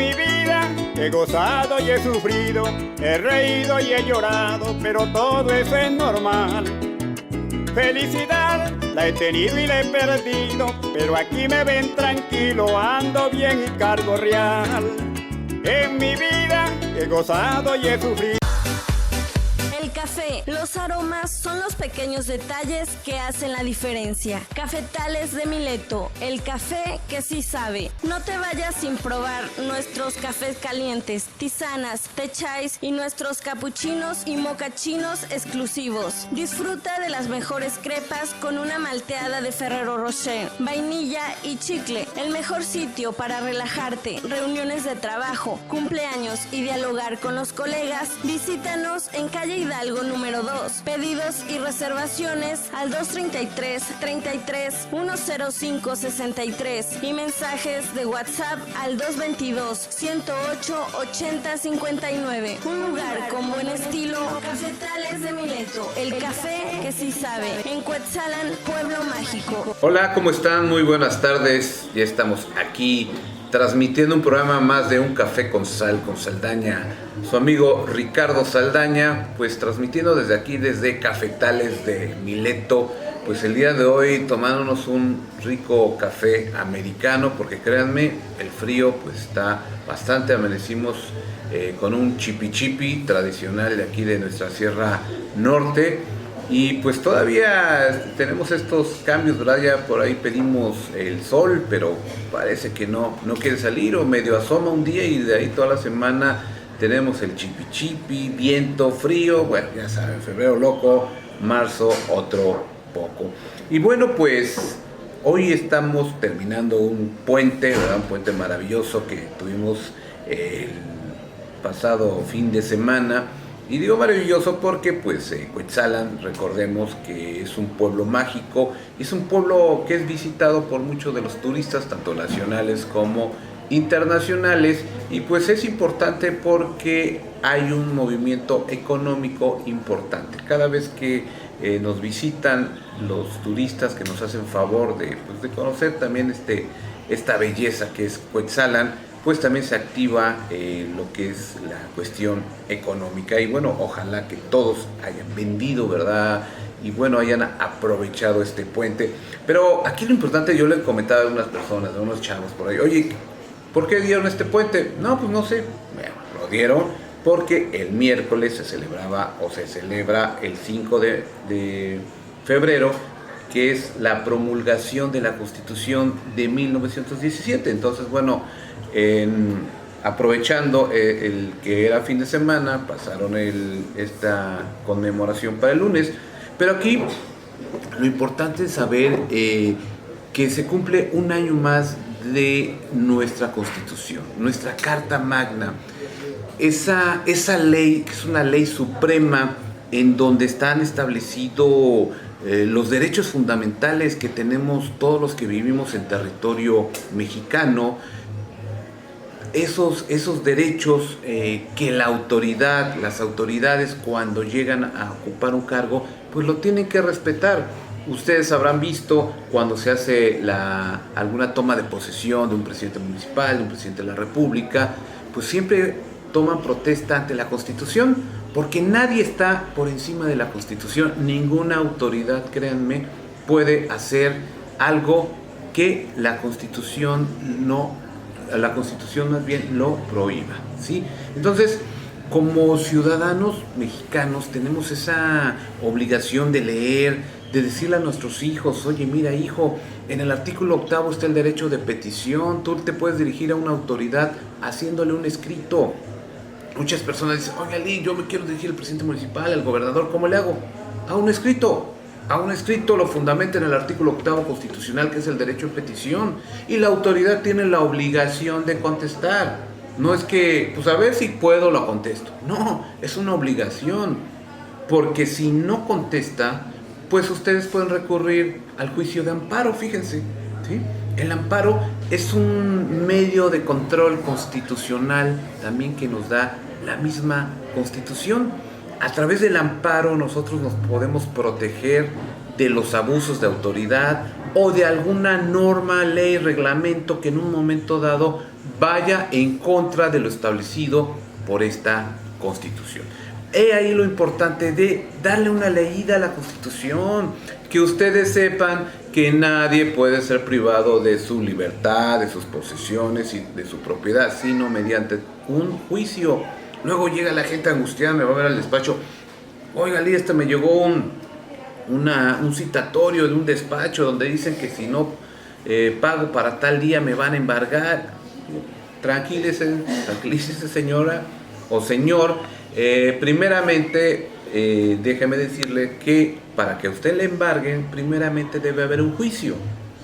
mi vida he gozado y he sufrido, he reído y he llorado, pero todo eso es normal. Felicidad la he tenido y la he perdido, pero aquí me ven tranquilo, ando bien y cargo real. En mi vida he gozado y he sufrido. El café, los aromas son los pequeños detalles que hacen la diferencia. Cafetales de Mileto, el café que sí sabe. No te vayas sin probar nuestros cafés calientes, tisanas, té chais y nuestros capuchinos y mocachinos exclusivos. Disfruta de las mejores crepas con una malteada de Ferrero Rocher, vainilla y chicle. El mejor sitio para relajarte, reuniones de trabajo, cumpleaños y dialogar con los colegas. Visítanos en calle Hidalgo número 2. Pedidos y reservaciones al 233-33-105-63 y mensajes de WhatsApp al 222-108-8059. Un lugar con buen estilo, Cafetales de Mileto, el café que sí sabe, en Cuetzalan, Pueblo Mágico. Hola, ¿cómo están? Muy buenas tardes. Ya estamos aquí transmitiendo un programa más de Un Café con Sal, con Saldaña, su amigo Ricardo Saldaña, pues transmitiendo desde aquí, desde Cafetales de Mileto, pues el día de hoy tomándonos un rico café americano, porque créanme, el frío pues está bastante, amanecimos con un chipi chipi tradicional de aquí de nuestra Sierra Norte. Y pues todavía tenemos estos cambios, ¿verdad? Ya por ahí pedimos el sol, pero parece que no quiere salir o medio asoma un día y de ahí toda la semana tenemos el chipi chipi, viento, frío, bueno, ya saben, febrero loco, marzo otro poco. Y bueno, pues hoy estamos terminando un puente, ¿verdad? Un puente maravilloso que tuvimos el pasado fin de semana. Y digo maravilloso porque pues Cuetzalan, recordemos que es un pueblo mágico, es un pueblo que es visitado por muchos de los turistas, tanto nacionales como internacionales, y pues es importante porque hay un movimiento económico importante. Cada vez que nos visitan los turistas que nos hacen favor de conocer también esta belleza que es Cuetzalan, pues también se activa lo que es la cuestión económica. Y bueno, ojalá que todos hayan vendido, ¿verdad? Y bueno, hayan aprovechado este puente. Pero aquí lo importante, yo le comentaba a unas personas, a unos chavos por ahí, oye, ¿por qué dieron este puente? No, pues no sé. Bueno, lo dieron porque el miércoles se celebraba o se celebra el 5 de febrero, que es la promulgación de la Constitución de 1917. Entonces, bueno, aprovechando el que era fin de semana, pasaron esta conmemoración para el lunes. Pero aquí lo importante es saber que se cumple un año más de nuestra Constitución, nuestra Carta Magna, esa ley que es una ley suprema en donde están establecidos los derechos fundamentales que tenemos todos los que vivimos en territorio mexicano. Esos derechos que las autoridades cuando llegan a ocupar un cargo, pues lo tienen que respetar. Ustedes habrán visto cuando se hace alguna toma de posesión de un presidente municipal, de un presidente de la República, pues siempre toman protesta ante la Constitución, porque nadie está por encima de la Constitución. Ninguna autoridad, créanme, puede hacer algo que la Constitución más bien lo prohíba, ¿sí? Entonces, como ciudadanos mexicanos tenemos esa obligación de leer, de decirle a nuestros hijos, oye, mira hijo, en el artículo 8 está el derecho de petición, tú te puedes dirigir a una autoridad haciéndole un escrito. Muchas personas dicen, oye Ali, yo me quiero dirigir al presidente municipal, al gobernador, ¿cómo le hago? A un escrito lo fundamenta en el artículo 8 constitucional, que es el derecho de petición, y la autoridad tiene la obligación de contestar. No es que, pues a ver si puedo, lo contesto. No, es una obligación, porque si no contesta, pues ustedes pueden recurrir al juicio de amparo, fíjense, ¿sí? El amparo es un medio de control constitucional también que nos da la misma Constitución. A través del amparo nosotros nos podemos proteger de los abusos de autoridad o de alguna norma, ley, reglamento que en un momento dado vaya en contra de lo establecido por esta Constitución. He ahí lo importante de darle una leída a la Constitución, que ustedes sepan que nadie puede ser privado de su libertad, de sus posesiones y de su propiedad, sino mediante un juicio. Luego llega la gente angustiada, me va a ver al despacho, oiga, me llegó un citatorio de un despacho donde dicen que si no pago para tal día me van a embargar. Tranquilícese señora o señor. Primeramente, déjeme decirle que para que a usted le embarguen, primeramente debe haber un juicio.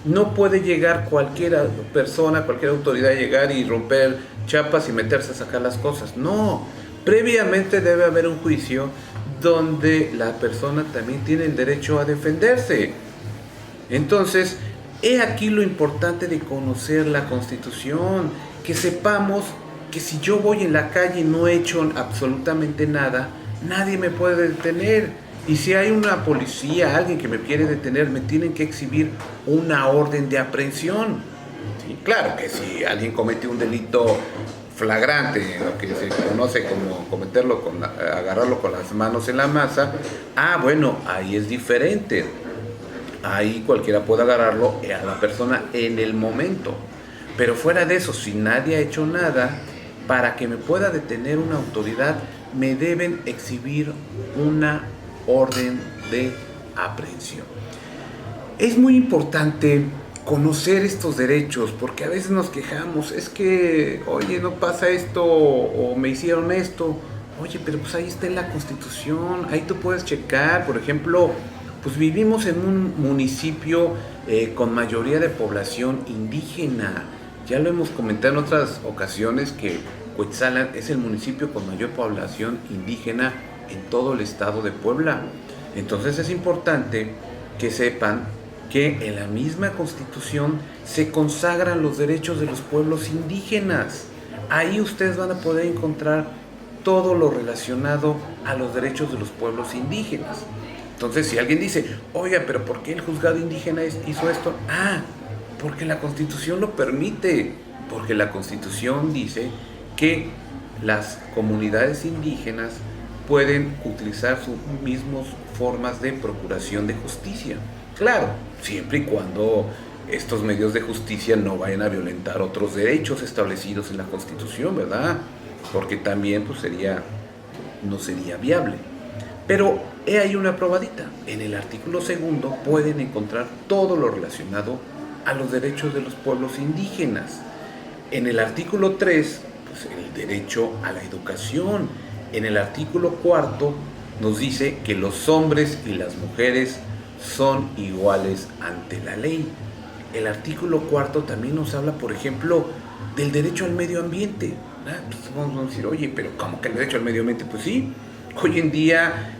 No puede llegar cualquier persona, cualquier autoridad, llegar y romper chapas y meterse a sacar las cosas. No, previamente debe haber un juicio donde la persona también tiene el derecho a defenderse. Entonces, he aquí lo importante de conocer la Constitución, que sepamos que si yo voy en la calle y no he hecho absolutamente nada, nadie me puede detener. Y si hay una policía, alguien que me quiere detener, me tienen que exhibir una orden de aprehensión. Sí, claro que si alguien cometió un delito flagrante, lo que se conoce como agarrarlo con las manos en la masa, bueno, ahí es diferente. Ahí cualquiera puede agarrarlo a la persona en el momento. Pero fuera de eso, si nadie ha hecho nada, para que me pueda detener una autoridad, me deben exhibir una orden de aprehensión. Es muy importante conocer estos derechos, porque a veces nos quejamos, es que, oye, no pasa esto, o me hicieron esto. Oye, pero pues ahí está en la Constitución, ahí tú puedes checar. Por ejemplo, pues vivimos en un municipio con mayoría de población indígena. Ya lo hemos comentado en otras ocasiones que Cuetzalan es el municipio con mayor población indígena en todo el estado de Puebla. Entonces es importante que sepan que en la misma Constitución se consagran los derechos de los pueblos indígenas. Ahí ustedes van a poder encontrar todo lo relacionado a los derechos de los pueblos indígenas. Entonces, si alguien dice, oiga, pero ¿por qué el juzgado indígena hizo esto? Porque la Constitución lo permite, porque la Constitución dice que las comunidades indígenas pueden utilizar sus mismas formas de procuración de justicia. Claro, siempre y cuando estos medios de justicia no vayan a violentar otros derechos establecidos en la Constitución, ¿verdad? Porque también pues no sería viable. Pero he ahí una probadita. En el artículo 2 pueden encontrar todo lo relacionado a los derechos de los pueblos indígenas. En el artículo 3, pues el derecho a la educación. En el artículo 4 nos dice que los hombres y las mujeres son iguales ante la ley. El artículo 4 también nos habla, por ejemplo, del derecho al medio ambiente. Pues vamos a decir, oye, pero ¿cómo que el derecho al medio ambiente? Pues sí, hoy en día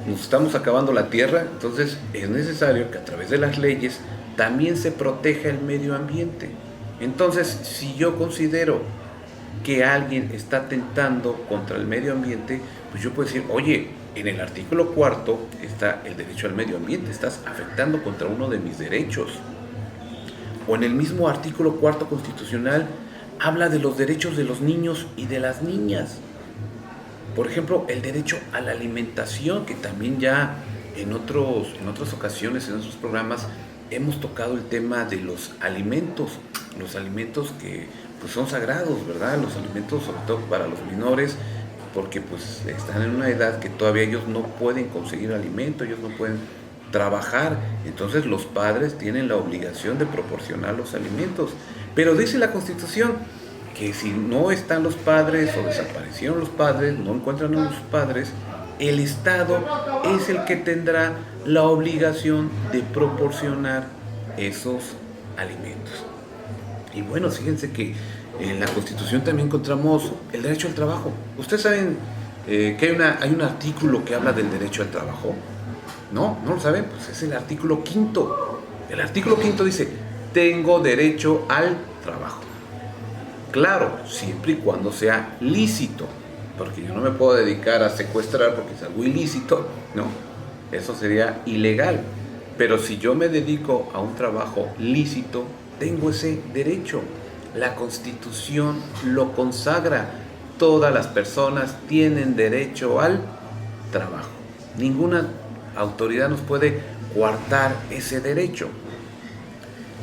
nos estamos acabando la tierra, entonces es necesario que a través de las leyes también se proteja el medio ambiente. Entonces, si yo considero que alguien está atentando contra el medio ambiente, pues yo puedo decir, oye, en el artículo 4 está el derecho al medio ambiente, estás afectando contra uno de mis derechos. O en el mismo artículo 4 constitucional habla de los derechos de los niños y de las niñas. Por ejemplo, el derecho a la alimentación, que también ya en otras ocasiones, en otros programas, hemos tocado el tema de los alimentos que pues son sagrados, ¿verdad? Los alimentos, sobre todo para los menores, porque pues están en una edad que todavía ellos no pueden conseguir alimento, ellos no pueden trabajar, entonces los padres tienen la obligación de proporcionar los alimentos. Pero dice la Constitución que si no están los padres o desaparecieron los padres, no encuentran a los padres, el Estado es el que tendrá la obligación de proporcionar esos alimentos. Y bueno, fíjense que en la Constitución también encontramos el derecho al trabajo. ¿Ustedes saben que hay un artículo que habla del derecho al trabajo? ¿No lo saben? Pues es el artículo 5. El artículo 5 dice, tengo derecho al trabajo. Claro, siempre y cuando sea lícito, porque yo no me puedo dedicar a secuestrar porque es algo ilícito, no, eso sería ilegal. Pero si yo me dedico a un trabajo lícito, tengo ese derecho. La Constitución lo consagra. Todas las personas tienen derecho al trabajo. Ninguna autoridad nos puede coartar ese derecho.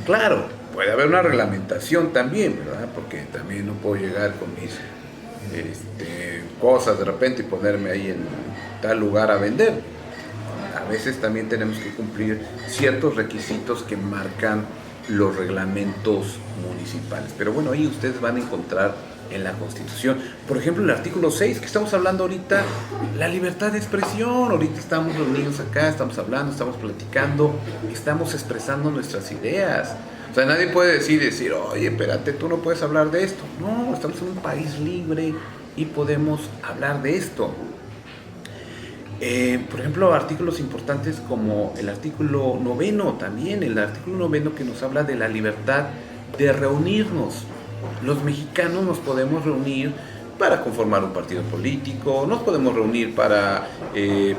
Claro, puede haber una reglamentación también, ¿verdad? Porque también no puedo llegar con mis cosas de repente y ponerme ahí en tal lugar a vender. A veces también tenemos que cumplir ciertos requisitos que marcan los reglamentos municipales. Pero bueno, ahí ustedes van a encontrar en la Constitución, por ejemplo, el artículo 6, que estamos hablando ahorita, la libertad de expresión. Ahorita estamos reunidos acá, estamos hablando, estamos platicando, estamos expresando nuestras ideas. O sea, nadie puede decir, oye, espérate, tú no puedes hablar de esto. No, estamos en un país libre y podemos hablar de esto. Por ejemplo, artículos importantes como el artículo 9 también, el artículo 9 que nos habla de la libertad de reunirnos. Los mexicanos nos podemos reunir para conformar un partido político, nos podemos reunir para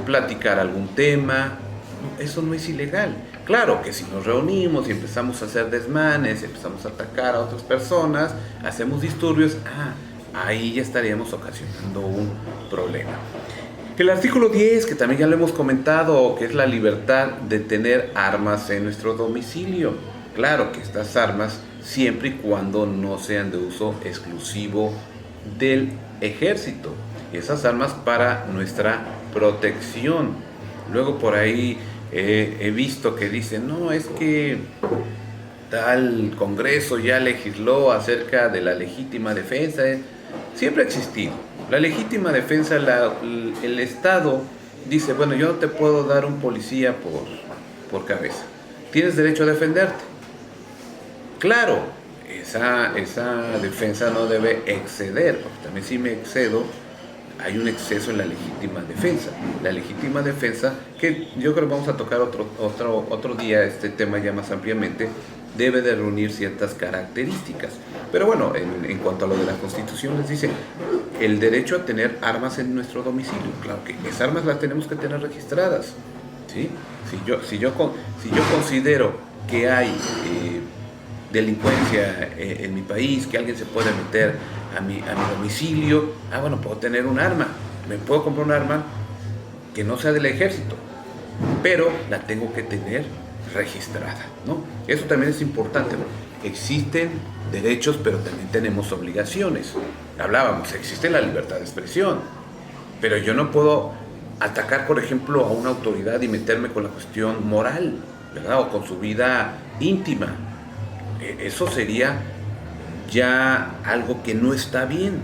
platicar algún tema. Eso no es ilegal. Claro que si nos reunimos y empezamos a hacer desmanes, empezamos a atacar a otras personas, hacemos disturbios, ahí ya estaríamos ocasionando un problema. El artículo 10, que también ya lo hemos comentado, que es la libertad de tener armas en nuestro domicilio. Claro que estas armas, siempre y cuando no sean de uso exclusivo del ejército. Esas armas para nuestra protección. Luego por ahí he visto que dicen, no, es que tal Congreso ya legisló acerca de la legítima defensa. Siempre ha existido. La legítima defensa, el Estado dice, bueno, yo no te puedo dar un policía por cabeza. Tienes derecho a defenderte. Claro, esa defensa no debe exceder, porque también si me excedo, hay un exceso en la legítima defensa. La legítima defensa, que yo creo que vamos a tocar otro día este tema ya más ampliamente, debe de reunir ciertas características. Pero bueno, en cuanto a lo de la Constitución, les dice el derecho a tener armas en nuestro domicilio. Claro que esas armas las tenemos que tener registradas, ¿sí? Si yo considero que hay delincuencia en mi país, que alguien se puede meter a mi domicilio, bueno, puedo tener un arma, me puedo comprar un arma que no sea del ejército, pero la tengo que tener registrada, ¿no? Eso también es importante, ¿no? Existen derechos, pero también tenemos obligaciones. Hablábamos, existe la libertad de expresión, pero yo no puedo atacar, por ejemplo, a una autoridad y meterme con la cuestión moral, ¿verdad? O con su vida íntima. Eso sería ya algo que no está bien.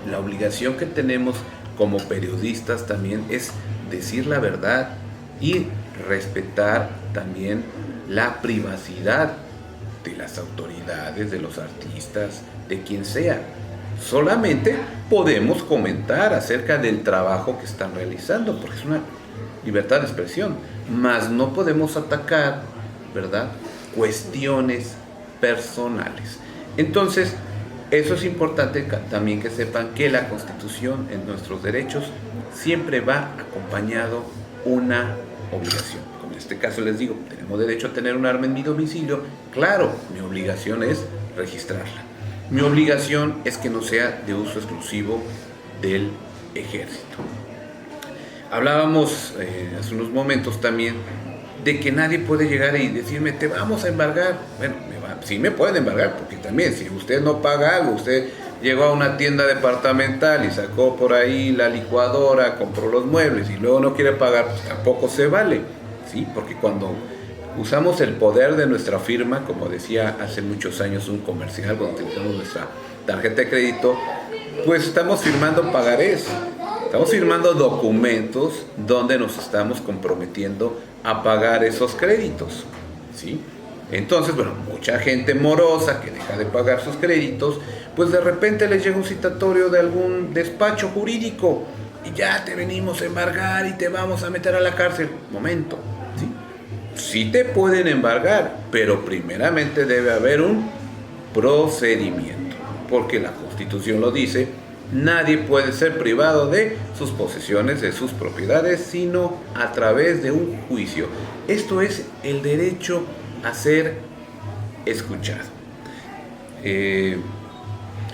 La obligación que tenemos como periodistas también es decir la verdad y respetar también la privacidad de las autoridades, de los artistas, de quien sea. Solamente podemos comentar acerca del trabajo que están realizando, porque es una libertad de expresión, mas no podemos atacar, ¿verdad?, cuestiones personales. Entonces, eso es importante también que sepan que la Constitución en nuestros derechos siempre va acompañado una obligación. Como en este caso les digo, tenemos derecho a tener un arma en mi domicilio. Claro, mi obligación es registrarla. Mi obligación es que no sea de uso exclusivo del ejército. Hablábamos hace unos momentos también de que nadie puede llegar y decirme, te vamos a embargar. Bueno, sí me pueden embargar, porque también si usted no paga algo, usted llegó a una tienda departamental y sacó por ahí la licuadora, compró los muebles y luego no quiere pagar, pues tampoco se vale, ¿sí? Porque cuando usamos el poder de nuestra firma, como decía hace muchos años un comercial, cuando utilizamos nuestra tarjeta de crédito, pues estamos firmando pagarés, estamos firmando documentos donde nos estamos comprometiendo a pagar esos créditos, ¿sí? Entonces, bueno, mucha gente morosa que deja de pagar sus créditos, pues de repente les llega un citatorio de algún despacho jurídico y ya te venimos a embargar y te vamos a meter a la cárcel. Momento, ¿sí? Sí te pueden embargar, pero primeramente debe haber un procedimiento, porque la Constitución lo dice, nadie puede ser privado de sus posesiones, de sus propiedades, sino a través de un juicio. Esto es el derecho a ser escuchado.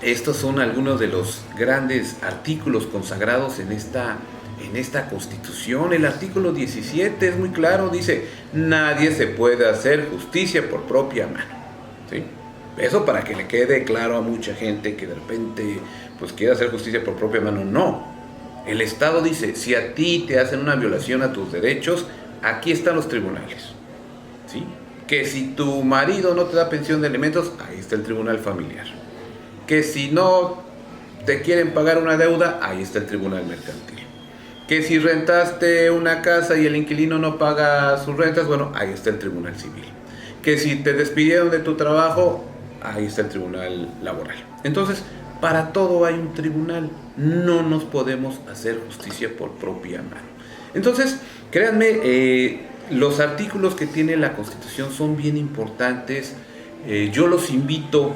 Estos son algunos de los grandes artículos consagrados en esta Constitución. El artículo 17 es muy claro, dice: nadie se puede hacer justicia por propia mano. ¿Sí? Eso para que le quede claro a mucha gente que de repente pues quiere hacer justicia por propia mano. No. El Estado dice: si a ti te hacen una violación a tus derechos, aquí están los tribunales. ¿Sí? Que si tu marido no te da pensión de alimentos, ahí está el tribunal familiar. Que si no te quieren pagar una deuda, ahí está el tribunal mercantil. Que si rentaste una casa y el inquilino no paga sus rentas, bueno, ahí está el tribunal civil. Que si te despidieron de tu trabajo, ahí está el tribunal laboral. Entonces, para todo hay un tribunal. No nos podemos hacer justicia por propia mano. Entonces, créanme, los artículos que tiene la Constitución son bien importantes. Yo los invito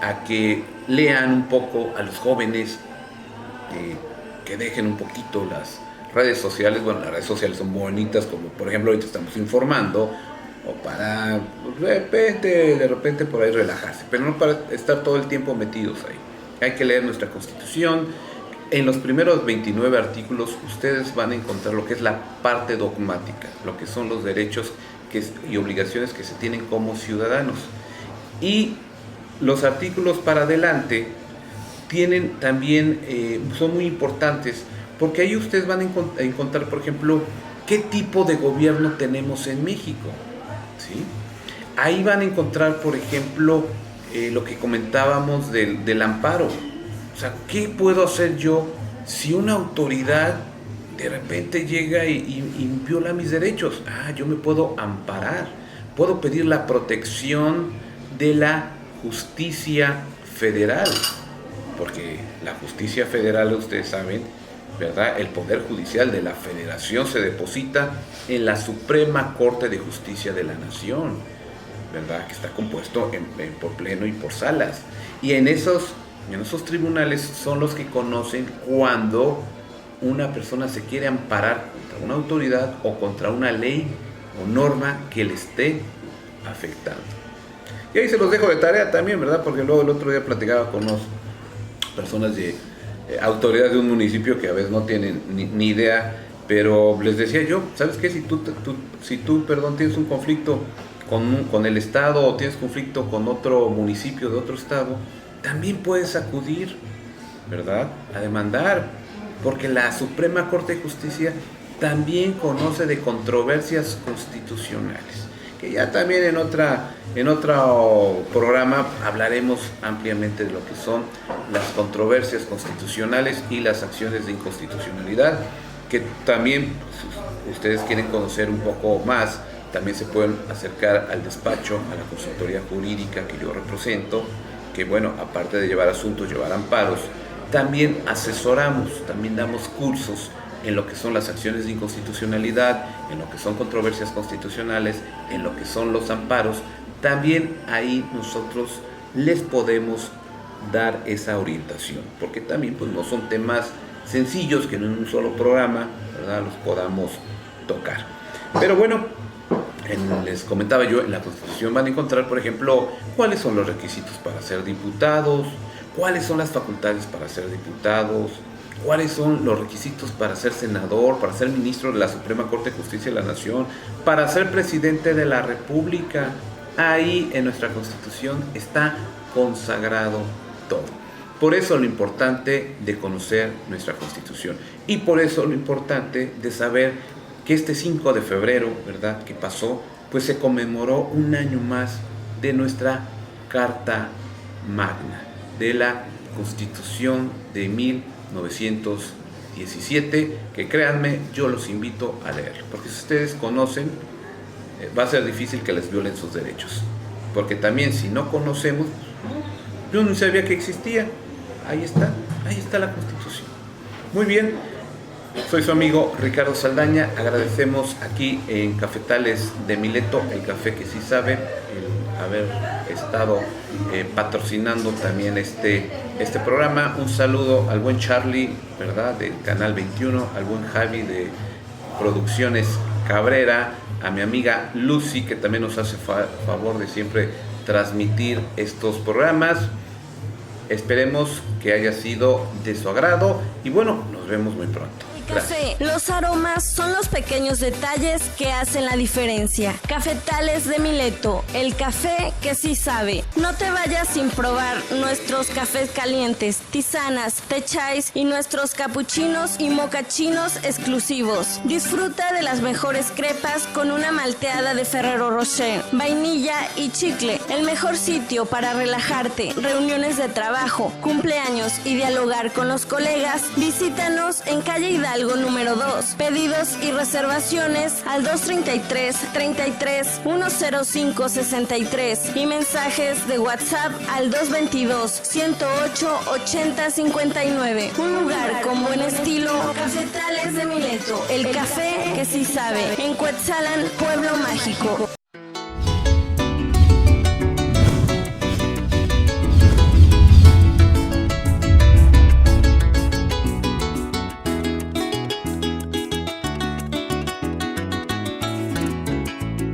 a que lean un poco, a los jóvenes, que dejen un poquito las redes sociales. Bueno, las redes sociales son bonitas, como por ejemplo ahorita estamos informando, o para de repente por ahí relajarse, pero no para estar todo el tiempo metidos ahí. Hay que leer nuestra Constitución. En los primeros 29 artículos ustedes van a encontrar lo que es la parte dogmática, lo que son los derechos y obligaciones que se tienen como ciudadanos. Y los artículos para adelante tienen también, son muy importantes, porque ahí ustedes van a encontrar, por ejemplo, qué tipo de gobierno tenemos en México. ¿Sí? Ahí van a encontrar, por ejemplo, lo que comentábamos del amparo. O sea, ¿qué puedo hacer yo si una autoridad de repente llega y viola mis derechos? Yo me puedo amparar, puedo pedir la protección de la justicia federal, porque la justicia federal, ustedes saben, ¿verdad? El poder judicial de la federación se deposita en la Suprema Corte de Justicia de la Nación, ¿verdad? Que está compuesto por pleno y por salas. Y en esos tribunales son los que conocen cuando una persona se quiere amparar contra una autoridad o contra una ley o norma que le esté afectando. Y ahí se los dejo de tarea también, ¿verdad? Porque luego el otro día platicaba con unas personas de autoridades de un municipio que a veces no tienen ni idea, pero les decía yo: ¿sabes qué? Si tú tienes un conflicto con el Estado, o tienes conflicto con otro municipio de otro estado, también puedes acudir, ¿verdad?, a demandar, porque la Suprema Corte de Justicia también conoce de controversias constitucionales, que ya también en otro programa hablaremos ampliamente de lo que son las controversias constitucionales y las acciones de inconstitucionalidad, que también, si ustedes quieren conocer un poco más, también se pueden acercar al despacho, a la consultoría jurídica que yo represento, que bueno, aparte de llevar asuntos, llevar amparos, también asesoramos, también damos cursos en lo que son las acciones de inconstitucionalidad, en lo que son controversias constitucionales, en lo que son los amparos. También ahí nosotros les podemos dar esa orientación, porque también pues no son temas sencillos que en un solo programa, ¿verdad?, los podamos tocar. Pero bueno, les comentaba yo, en la Constitución van a encontrar, por ejemplo, cuáles son los requisitos para ser diputados, cuáles son las facultades para ser diputados, cuáles son los requisitos para ser senador, para ser ministro de la Suprema Corte de Justicia de la Nación, para ser presidente de la República. Ahí en nuestra Constitución está consagrado todo. Por eso lo importante de conocer nuestra Constitución, y por eso lo importante de saber que este 5 de febrero, ¿verdad?, que pasó, pues se conmemoró un año más de nuestra Carta Magna, de la Constitución de 1917, que créanme, yo los invito a leer, porque si ustedes conocen, va a ser difícil que les violen sus derechos, porque también si no conocemos, yo no sabía que existía. Ahí está la Constitución. Muy bien. Soy su amigo Ricardo Saldaña. Agradecemos aquí en Cafetales de Mileto, el café que sí sabe, el haber estado patrocinando también este programa. Un saludo al buen Charlie, ¿verdad?, del Canal 21, al buen Javi de Producciones Cabrera, a mi amiga Lucy, que también nos hace favor de siempre transmitir estos programas. Esperemos que haya sido de su agrado y bueno, nos vemos muy pronto. Café. Los aromas son los pequeños detalles que hacen la diferencia. Cafetales de Mileto, el café que sí sabe. No te vayas sin probar nuestros cafés calientes, tisanas, té chais y nuestros capuchinos y mocachinos exclusivos. Disfruta de las mejores crepas con una malteada de Ferrero Rocher, vainilla y chicle. El mejor sitio para relajarte, reuniones de trabajo, cumpleaños y dialogar con los colegas. Visítanos en calle Hidalgo número 2. Pedidos y reservaciones al 233-33-105-63 y mensajes de WhatsApp al 222-108-80-59. Un lugar con buen estilo. Cafetales de Mileto, el café que sí sabe. En Cuetzalan, Pueblo Mágico.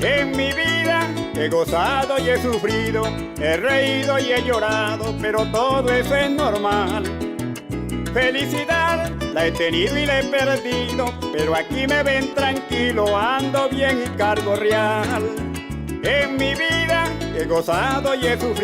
En mi vida he gozado y he sufrido, he reído y he llorado, pero todo eso es normal. Felicidad la he tenido y la he perdido, pero aquí me ven tranquilo, ando bien y cargo real. En mi vida he gozado y he sufrido.